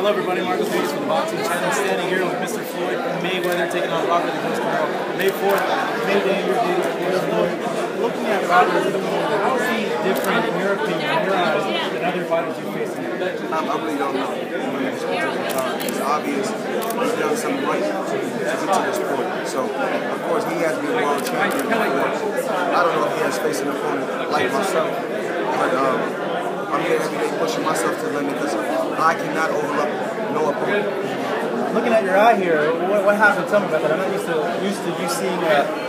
Hello everybody, Marcos Hayes from the Boxing Channel, standing here with Mr. Floyd Mayweather taking on Robert the Ghost Guerrero. May 4th, May Day, your day, Floyd. Looking at Robert at the moment, how is he different in your opinion, in your eyes, than other fighters you're facing? I really don't know. It's obvious he's done something right to get to this point. So, of course, he has been world champion before. I don't know if he has faced an opponent like myself, but I'm here every day pushing myself to the limit because I cannot overlook no opponent. Looking at your eye here, what happened? Tell me about that. I'm not used to you seeing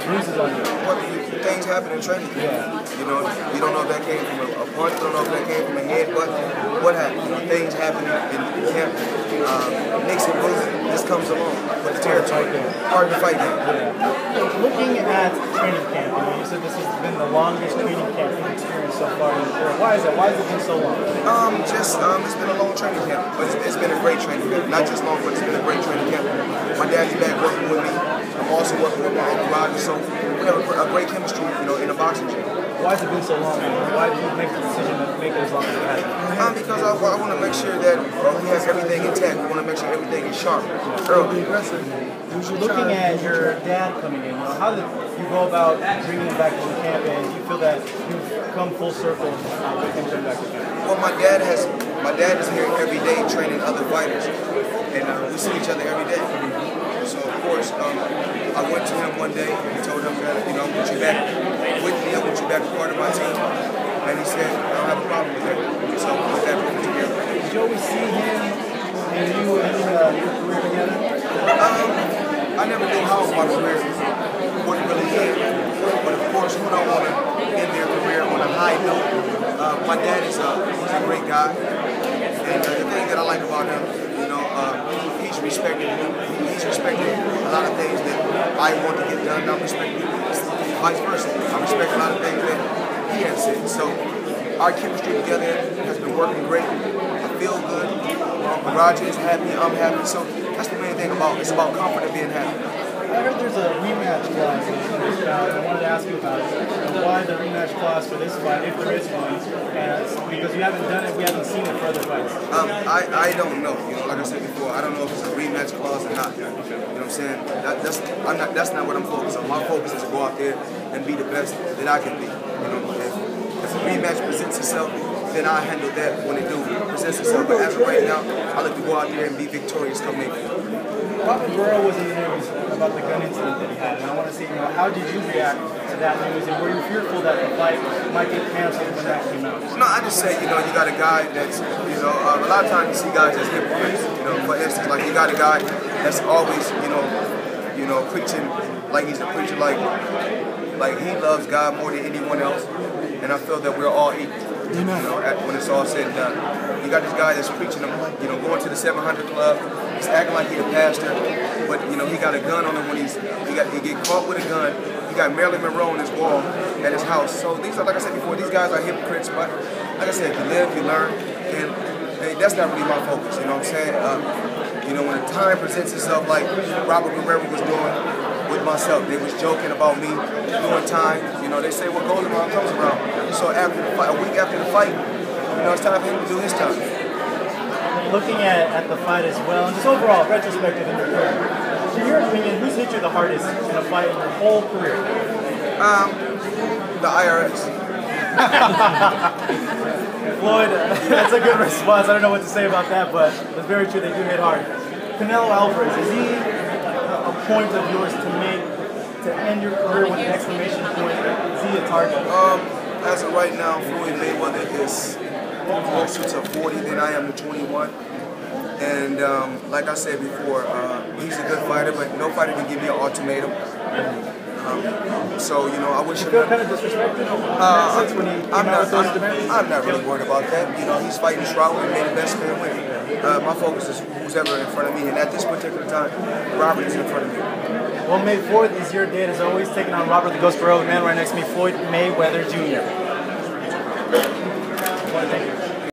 bruises on you. Well, things happen in training. Yeah. You know, you don't know if that came from a punch, you don't know if that came from a head, but what happened? You know, things happen in camp. Nicks and bruises, this comes along with the territory. Hard to fight that. Yeah. Looking at training camp, you said this has been the longest training camp you've experienced so far in your career. Why is that? Why has it been so long? It's been a long training camp, but it's been a great training camp. Not just long, but it's been a great training camp. My dad's back working with me. I'm also working with my Uncle Roger, so we have a great chemistry, you know, in a boxing gym. Why has it been so long? Why did you make the decision to make it as long as it has? Because I want to make sure that he has everything intact. I want to make sure everything is sharp, early. Looking at your dad coming in, how did you go about bringing him back to the camp, and do you feel that you've come full circle with him coming back to the camp? Well, my dad is here every day training other fighters, and we see each other every day. So of course, I went to him one day and told him that, you know, I want you back with me, I want you back a part of my team, and he said, I don't have a problem with that. So we put that together. Did you always see him and you ending your career together? I never knew how my career would really end, but of course, who don't want to end their career on a high note? My dad is he's a great guy, and the thing that I like about him, you know, he's respected a lot of things that I want to get done. I'm respecting vice versa. I respect a lot of things that he has said. So our chemistry together has been working great. I feel good. Roger is happy. I'm happy. So that's the main thing it's about comfort and being happy. I heard there's a rematch clause and I wanted to ask you about it. Why the rematch clause for this fight, if there is one? Because you haven't done it, we haven't seen it for other fights. I don't know. You know, like I said before, I don't know if it's a rematch clause or not. You know what I'm saying? That's not what I'm focused on. My focus is to go out there and be the best that I can be. You know, if a rematch presents itself, then I handle that when it presents itself. But as of right now, I like to go out there and be victorious come in. Robert Guerrero was in the news about the gun incident that he had, and I want to see, how did you react to that news, and were you fearful that the fight might get canceled when that came out? No, I just say, you know, you got a guy that's, you know, a lot of times you see guys as hypocrites. You know, for instance, like you got a guy that's always, you know, preaching like he's a preacher, like he loves God more than anyone else, and I feel that we're all equal. You know, when it's all said and done, you got this guy that's preaching, you know, going to the 700 club. He's acting like he's a pastor, but you know he got a gun on him when he get caught with a gun. He got Marilyn Monroe on his wall at his house. So these are, like I said before, these guys are hypocrites. But like I said, you live, you learn, and that's not really my focus. You know what I'm saying? You know, when the time presents itself, like Robert Guerrero was doing with myself, they was joking about me doing time. You know, they say what goes around comes around. So after the fight, a week after the fight, you know, it's time for him to do his time. Looking at the fight as well, and just overall, retrospective in your career, in your opinion, who's hit you the hardest in a fight in your whole career? The IRS. Floyd, that's a good response. I don't know what to say about that, but it's very true. They do hit hard. Canelo Alvarez, is he a point of yours to make to end your career with an exclamation point? Is he a target? As of right now, Floyd Mayweather is closer to 40 than I am to 21. And like I said before, he's a good fighter, but no fighter can give me an ultimatum. So, you know, I wish you feel kind of disrespected I'm not really worried about that. You know, he's fighting Shroud and made the best man win. My focus is who's ever in front of me, and at this particular time, Robert is in front of me. Well, May 4th is your date as always, taking on Robert the Ghost Guerrero. Man right next to me, Floyd Mayweather Jr.